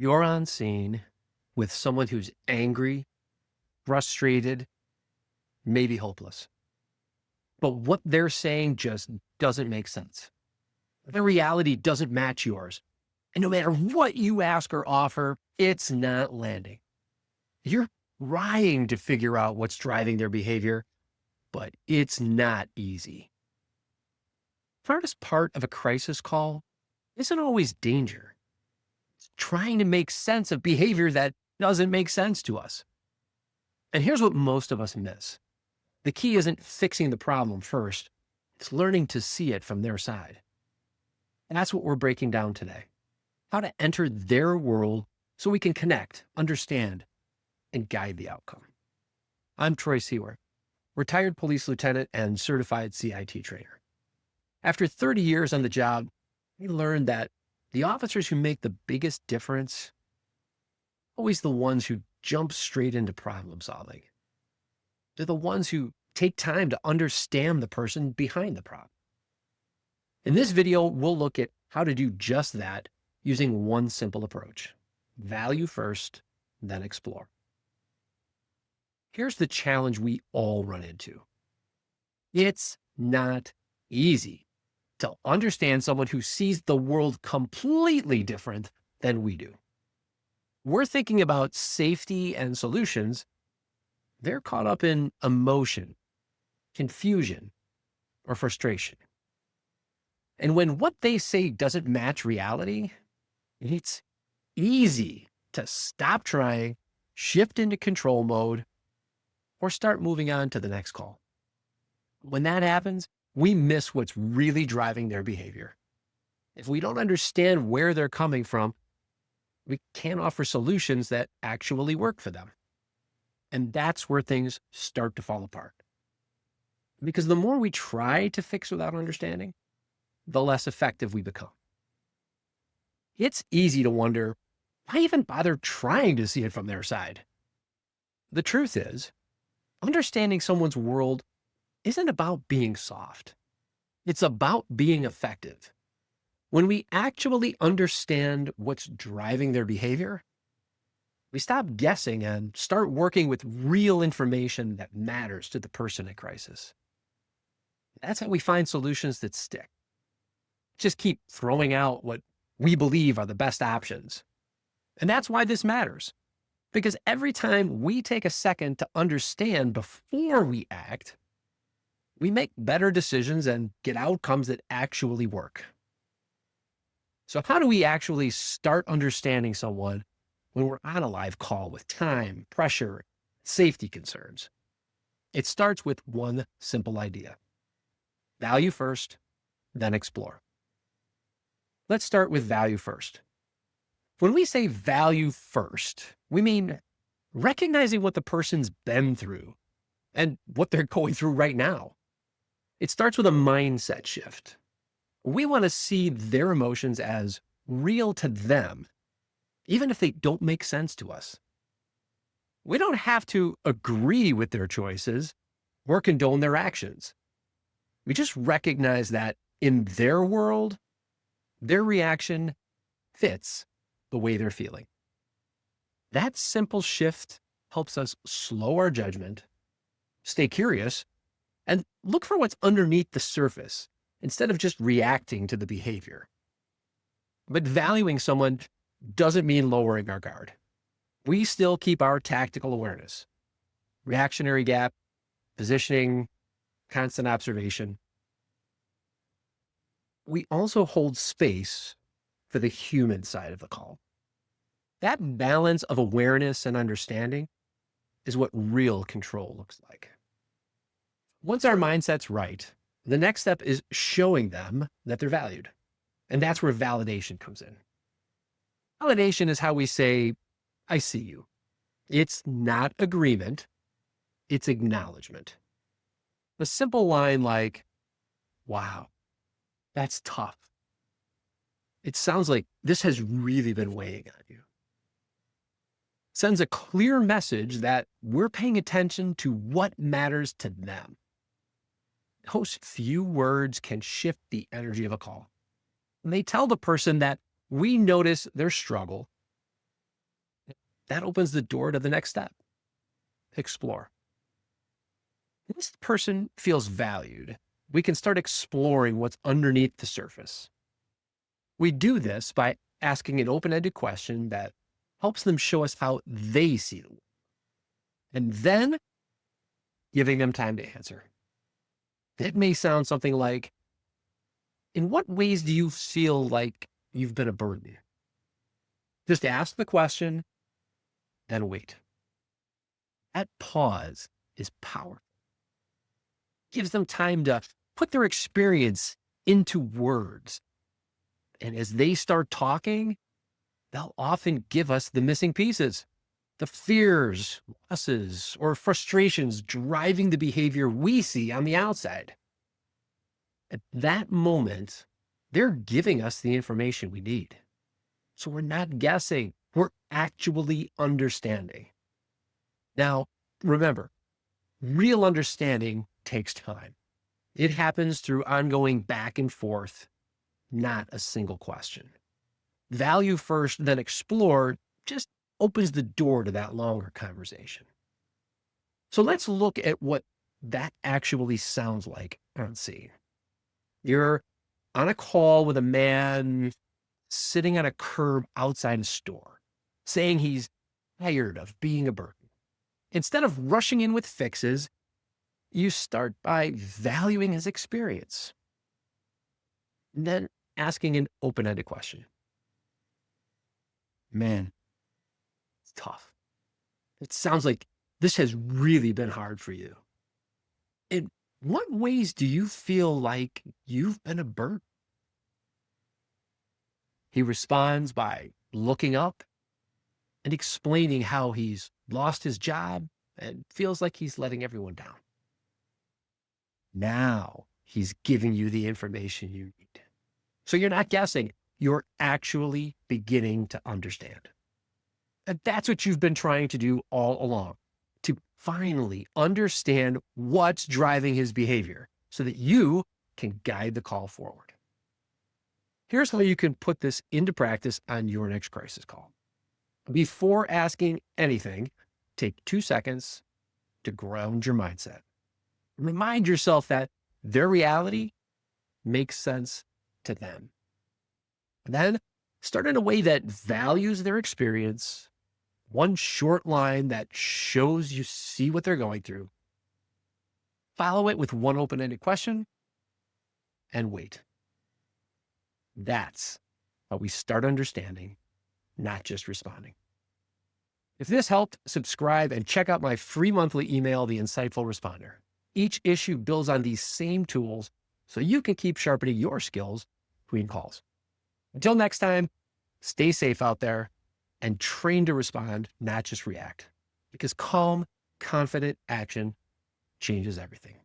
You're on scene with someone who's angry, frustrated, maybe hopeless. But what they're saying just doesn't make sense. Their reality doesn't match yours. And no matter what you ask or offer, it's not landing. You're trying to figure out what's driving their behavior, but it's not easy. The hardest part of a crisis call isn't always danger. It's trying to make sense of behavior that doesn't make sense to us. And here's what most of us miss. The key isn't fixing the problem first. It's learning to see it from their side. And that's what we're breaking down today. How to enter their world so we can connect, understand, and guide the outcome. I'm Troy Siewert, retired police lieutenant and certified CIT trainer. After 30 years on the job, we learned that the officers who make the biggest difference are always the ones who jump straight into problem solving. They're the ones who take time to understand the person behind the problem. In this video, we'll look at how to do just that using one simple approach: value first, then explore. Here's the challenge we all run into. It's not easy to understand someone who sees the world completely different than we do. We're thinking about safety and solutions. They're caught up in emotion, confusion, or frustration. And when what they say doesn't match reality, it's easy to stop trying, shift into control mode, or start moving on to the next call. When that happens, we miss what's really driving their behavior. If we don't understand where they're coming from, we can't offer solutions that actually work for them. And that's where things start to fall apart. Because the more we try to fix without understanding, the less effective we become. It's easy to wonder, why even bother trying to see it from their side? The truth is, understanding someone's world isn't about being soft. It's about being effective. When we actually understand what's driving their behavior, we stop guessing and start working with real information that matters to the person in crisis. That's how we find solutions that stick. Just keep throwing out what we believe are the best options. And that's why this matters. Because every time we take a second to understand before we act, we make better decisions and get outcomes that actually work. So how do we actually start understanding someone when we're on a live call with time, pressure, safety concerns? It starts with one simple idea: value first, then explore. Let's start with value first. When we say value first, we mean recognizing what the person's been through and what they're going through right now. It starts with a mindset shift. We want to see their emotions as real to them, even if they don't make sense to us. We don't have to agree with their choices or condone their actions. We just recognize that in their world, their reaction fits the way they're feeling. That simple shift helps us slow our judgment, stay curious, and look for what's underneath the surface instead of just reacting to the behavior. But valuing someone doesn't mean lowering our guard. We still keep our tactical awareness, reactionary gap, positioning, constant observation. We also hold space for the human side of the call. That balance of awareness and understanding is what real control looks like. Once our mindset's right, the next step is showing them that they're valued. And that's where validation comes in. Validation is how we say, I see you. It's not agreement, it's acknowledgement. A simple line like, wow, that's tough. It sounds like this has really been weighing on you. Sends a clear message that we're paying attention to what matters to them. Those few words can shift the energy of a call. And they tell the person that we notice their struggle, That opens the door to the next step. Explore. If this person feels valued, we can start exploring what's underneath the surface. We do this by asking an open-ended question that helps them show us how they see the world, and then giving them time to answer. It may sound something like, in what ways do you feel like you've been a burden? Just ask the question, then wait. That pause is powerful. Gives them time to put their experience into words. And as they start talking, they'll often give us the missing pieces, the fears, losses, or frustrations driving the behavior we see on the outside. At that moment, they're giving us the information we need. So we're not guessing, we're actually understanding. Now, remember, real understanding takes time. It happens through ongoing back and forth, not a single question. Value first, then explore just opens the door to that longer conversation. So let's look at what that actually sounds like on scene. You're on a call with a man sitting on a curb outside a store, saying he's tired of being a burden. Instead of rushing in with fixes, you start by valuing his experience, and then asking an open-ended question. Man, it's tough. It sounds like this has really been hard for you. In what ways do you feel like you've been a burden? He responds by looking up and explaining how he's lost his job and feels like he's letting everyone down. Now he's giving you the information you need. So you're not guessing, you're actually beginning to understand. And that's what you've been trying to do all along, to finally understand what's driving his behavior so that you can guide the call forward. Here's how you can put this into practice on your next crisis call. Before asking anything, take 2 seconds to ground your mindset. Remind yourself that their reality makes sense to them. And then start in a way that values their experience. One short line that shows you see what they're going through. Follow it with one open-ended question and wait. That's how we start understanding, not just responding. If this helped, subscribe and check out my free monthly email, The Insightful Responder. Each issue builds on these same tools so you can keep sharpening your skills between calls. Until next time, stay safe out there and train to respond, not just react. Because calm, confident action changes everything.